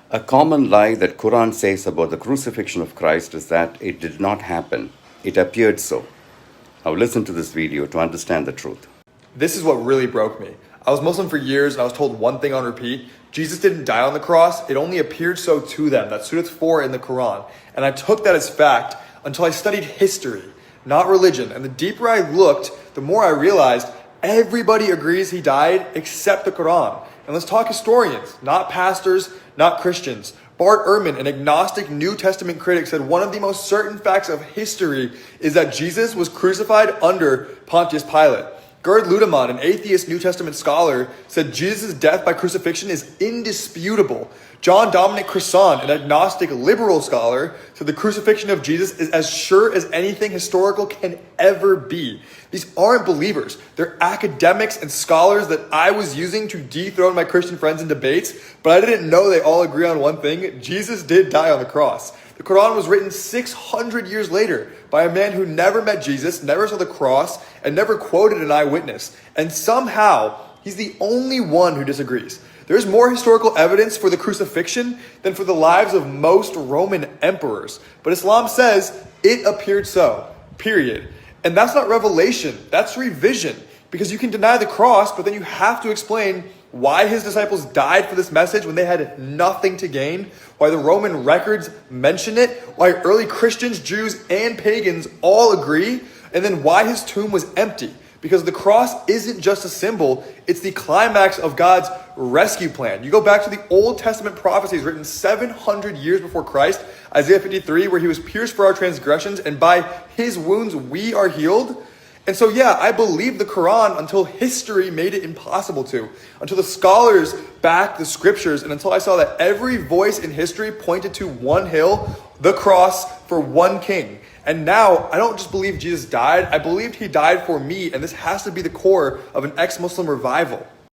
A common lie that Quran says about the crucifixion of Christ is that it did not happen. It appeared so. Now listen to this video to understand the truth. This is what really broke me. I was Muslim for years and I was told one thing on repeat. Jesus didn't die on the cross. It only appeared so to them. That's Surah 4 in the Quran. And I took that as fact until I studied history, not religion. And the deeper I looked, the more I realized everybody agrees he died except the Quran. And let's talk historians, not pastors, not Christians. Bart Ehrman, an agnostic New Testament critic, said one of the most certain facts of history is that Jesus was crucified under Pontius Pilate. Gerd Ludemann, an atheist New Testament scholar, said Jesus' death by crucifixion is indisputable. John Dominic Crossan, an agnostic liberal scholar, said the crucifixion of Jesus is as sure as anything historical can ever be. These aren't believers. They're academics and scholars that I was using to dethrone my Christian friends in debates, but I didn't know they all agree on one thing. Jesus did die on the cross. The Quran was written 600 years later by a man who never met Jesus, never saw the cross, and never quoted an eyewitness. And somehow, he's the only one who disagrees. There's more historical evidence for the crucifixion than for the lives of most Roman emperors. But Islam says it appeared so, period. And that's not revelation, that's revision. Because you can deny the cross, but then you have to explain why his disciples died for this message when they had nothing to gain, why the Roman records mention it, why early Christians, Jews, and pagans all agree, and then why his tomb was empty. Because the cross isn't just a symbol, it's the climax of God's rescue plan. You go back to the Old Testament prophecies written 700 years before Christ, Isaiah 53, where he was pierced for our transgressions, and by his wounds we are healed. And so, yeah, I believed the Quran until history made it impossible to, until the scholars backed the scriptures, and until I saw that every voice in history pointed to one hill, the cross, for one king. And now, I don't just believe Jesus died, I believed he died for me, and this has to be the core of an ex-Muslim revival.